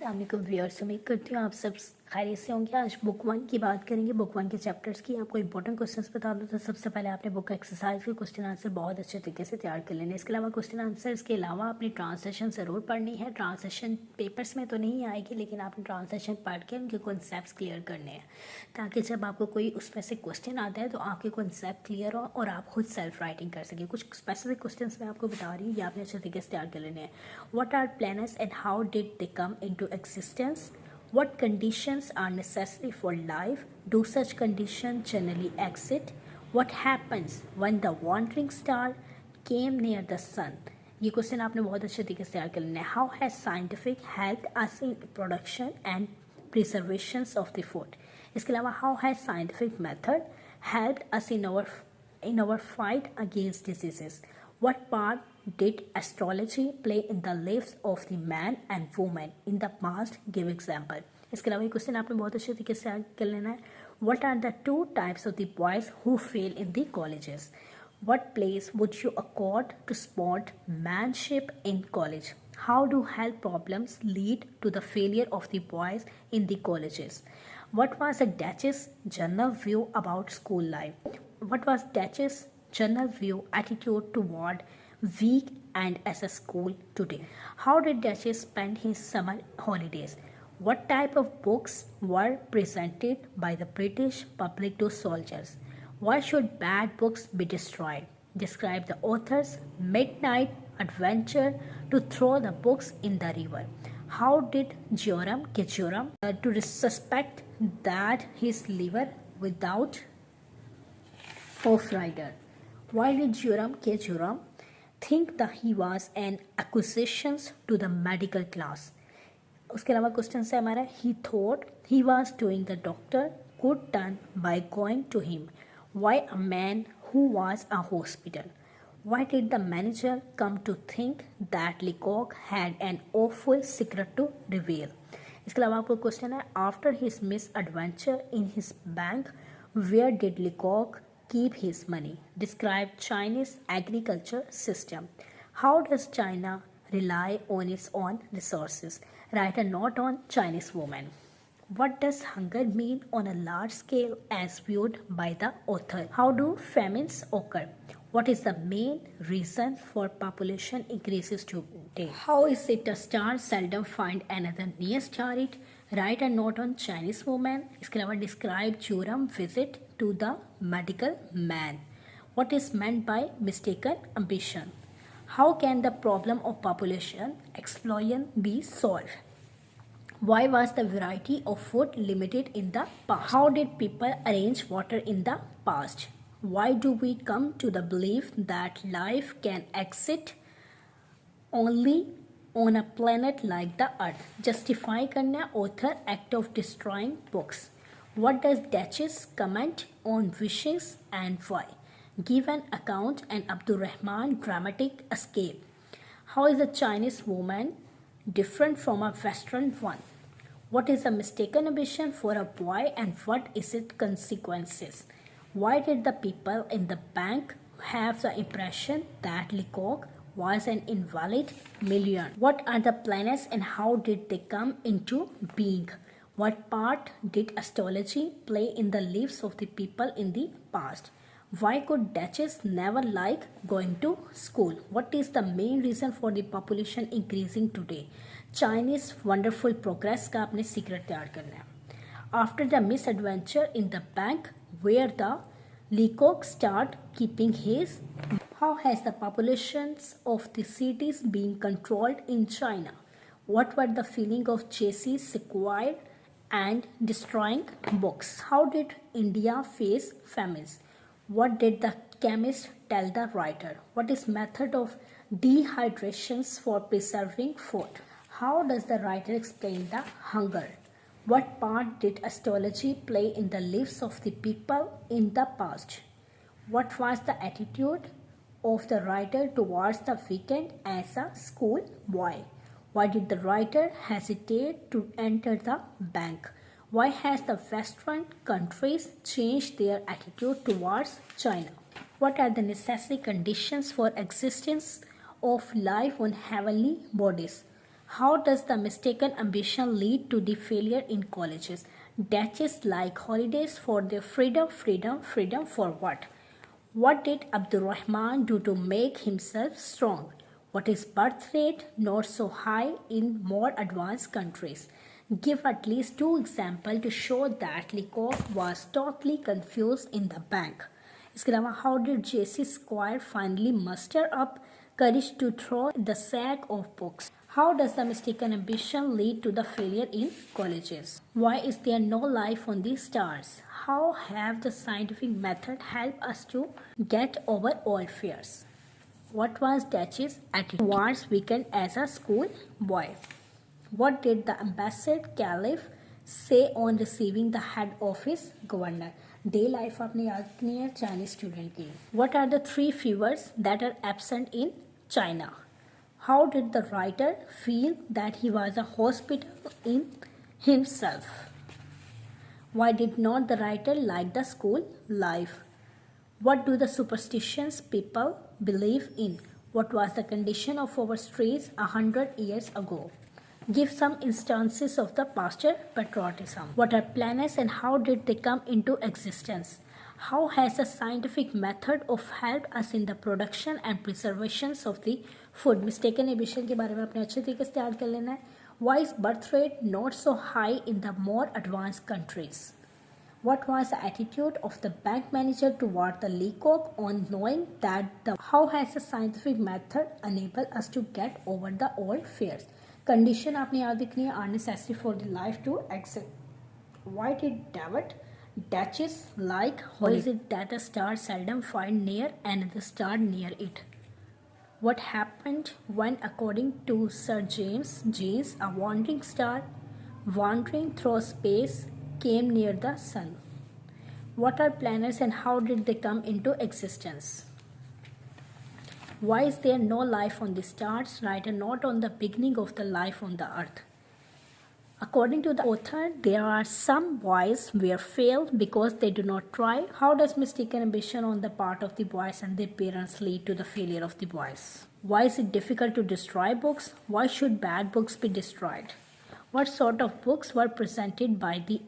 अस्सलामुअलैकुम व्यूअर्स, उम्मीद करती हूँ आप सब खैरियत से होंगे। आज बुक 1 की बात करेंगे, बुक 1 के चैप्टर्स की। आपको इंपॉर्टेंट क्वेश्चंस बता दूँ तो सबसे पहले आपने बुक एक्सरसाइज के क्वेश्चन आंसर बहुत अच्छे तरीके से तैयार कर लेने। इसके अलावा क्वेश्चन आंसर के अलावा अपनी ट्रांसलेशन ज़रूर पढ़नी है। ट्रांसलेशन पेपर्स में तो नहीं आएगी, लेकिन आपने ट्रांसलेशन पढ़ के उनके कॉन्सेप्ट क्लियर करने हैं, ताकि जब आपको कोई उसमें से क्वेश्चन आता है तो आपके कॉन्सेप्ट क्लियर हो और आप खुद सेल्फ राइटिंग कर सकें। कुछ स्पेसिफिक क्वेश्चन मैं आपको बता रही हूँ, ये आपने अच्छे तरीके से तैयार कर लेने हैं। What are planets and how did they come into existence? What conditions are necessary for life? Do such conditions generally exist? What happens when the wandering star came near the sun? ये question आपने बहुत अच्छे तरीके से तैयार कर लेना है। How has scientific helped us in production and preservation of the food? इसके अलावा how has scientific method helped us in our fight against diseases? What part did astrology play in the lives of the man and woman in the past? Give example. इसके अलावा ये question आपने बहुत अच्छे तरीके से कर लेना है। What are the two types of the boys who fail in the colleges? What place would you accord to spot manship in college? How do health problems lead to the failure of the boys in the colleges? What was the Dutch's general view about school life? What was Dutch's general view attitude toward week and as a school today? How did Dutch spend his summer holidays? What type of books were presented by the British public to soldiers? Why should bad books be destroyed? Describe the author's midnight adventure to throw the books in the river. How did Joram get Joram to suspect that his liver without of rider? Why did Joram K. Joram think that he was an acquisition to the medical class? उसके अलावा question है हमारा, he thought he was doing the doctor good turn by going to him. Why a man who was a hospital? Why did the manager come to think that Leacock had an awful secret to reveal? इसके अलावा आपको question है, after his misadventure in his bank, where did Leacock keep his money? Describe Chinese agriculture system. How does China rely on its own resources? Write a note on Chinese woman. What does hunger mean on a large scale as viewed by the author? How do famines occur? What is the main reason for population increases today? How is it a star seldom find another near star it? Write a note on Chinese woman. इसके अलावा describe Joram visit to the medical man. What is meant by mistaken ambition? How can the problem of population explosion be solved? Why was the variety of food limited in the past? How did people arrange water in the past? Why do we come to the belief that life can exist only on a planet like the Earth? Justify करना author act of destroying books. What does Duchess comment on wishes and why? Give an account and Abdurrahman dramatic escape. How is a Chinese woman different from a Western one? What is a mistaken ambition for a boy and what is its consequences? Why did the people in the bank have the impression that Leacock was an invalid million? What are the planets and how did they come into being? What part did astrology play in the lives of the people in the past? Why could Duchess never like going to school? What is the main reason for the population increasing today? Chinese wonderful progress का आपने secret तैयार करना है. After the misadventure in the bank where the Leacock start keeping his, how has the populations of the cities been controlled in China? What were the feeling of chasing sequoia and destroying books? How did India face famines? What did the chemist tell the writer? What is method of dehydration for preserving food? How does the writer explain the hunger? What part did astrology play in the lives of the people in the past? What was the attitude of the writer towards the weekend as a school boy? Why did the writer hesitate to enter the bank? Why has the Western countries changed their attitude towards China? What are the necessary conditions for existence of life on heavenly bodies? How does the mistaken ambition lead to the failure in colleges? Daches like holidays for their freedom, freedom, freedom for what? What did Abdurrahman do to make himself strong? What is birth rate not so high in more advanced countries? Give at least 2 examples to show that Lecoq was totally confused in the bank. इसके अलावा how did J.C. Squire finally muster up courage to throw the sack of books? How does the mistaken ambition lead to the failure in colleges? Why is there no life on the stars? How have the scientific method helped us to get over all fears? What was Dache's attitude towards weekend as a school boy? What did the ambassador caliph say on receiving the head of his governor? Day life आपने याद नहीं है Chinese student की. What are the 3 fevers that are absent in China? How did the writer feel that he was a hospital in himself? Why did not the writer like the school life? What do the superstitious people believe in? What was the condition of our streets 100 years ago? Give some instances of the past patriotism. What are planets and how did they come into existence? How has the scientific method of helped us in the production and preservation of the food? Mistaken ambition के बारे में आपने अच्छे तरीके से तैयार कर लेना है. Why is birth rate not so high in the more advanced countries? What was the attitude of the bank manager toward the Lecoq on knowing that how has the scientific method enabled us to get over the old fears? Condition आपने याद रखनी है are necessary for the life to exist. Why did David Daches like how is it that a star seldom find near another star near it? What happened when, according to Sir James Jeans, a wandering star wandering through space came near the sun? What are planets and how did they come into existence? Why is there no life on the stars, right, and not on the beginning of the life on the earth? According to the author, there are some boys who fail because they do not try. How does mistaken ambition on the part of the boys and their parents lead to the failure of the boys? Why is it difficult to destroy books? Why should bad books be destroyed? What sort of books were presented by the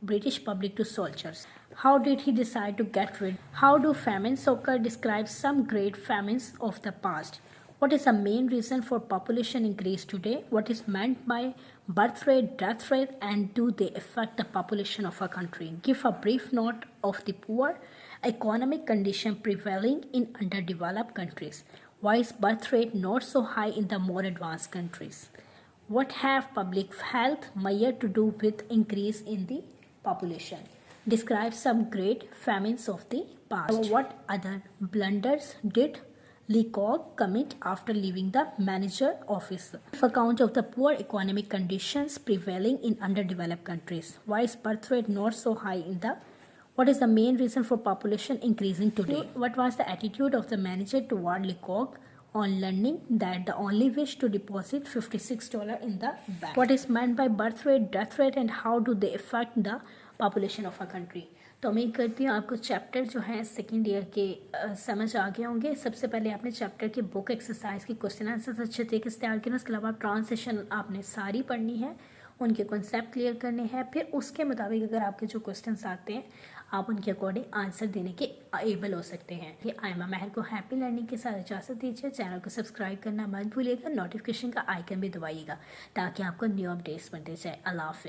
British public to soldiers? How did he decide to get rid? How do famines occur? Describe some great famines of the past. What is the main reason for population increase today? What is meant by birth rate, death rate, and do they affect the population of a country? Give a brief note of the poor economic condition prevailing in underdeveloped countries. Why is birth rate not so high in the more advanced countries? What have public health measures to do with increase in the population? Describe some great famines of the past. What other blunders did Lecoq commit after leaving the manager office? Give account of the poor economic conditions prevailing in underdeveloped countries. Why is birth rate not so high in the? What is the main reason for population increasing today? What was the attitude of the manager toward Lecoq on learning that the only wish to deposit $56 in the bank? What is meant by birth rate, death rate, and how do they affect the population of a country? तो उम्मीद करती हूँ आपको chapter जो है second year के समझ आ गए होंगे. सबसे पहले आपने चैप्टर की बुक एक्सरसाइज की क्वेश्चन आंसर अच्छे तरीके से तैयार करना. उसके अलावा ट्रांसलेशन आपने सारी पढ़नी है, उनके कॉन्सेप्ट क्लियर करने हैं. फिर उसके मुताबिक अगर आपके जो क्वेश्चंस आते हैं आप उनके अकॉर्डिंग आंसर देने के एबल हो सकते हैं. ये आयमा महर को हैप्पी लर्निंग के साथ इजाज़त दीजिए. चैनल को सब्सक्राइब करना मत भूलिएगा. नोटिफिकेशन का आइकन भी दबाइएगा ताकि आपको न्यू अपडेट्स मिलते जाए. अल्लाह हाफिज़.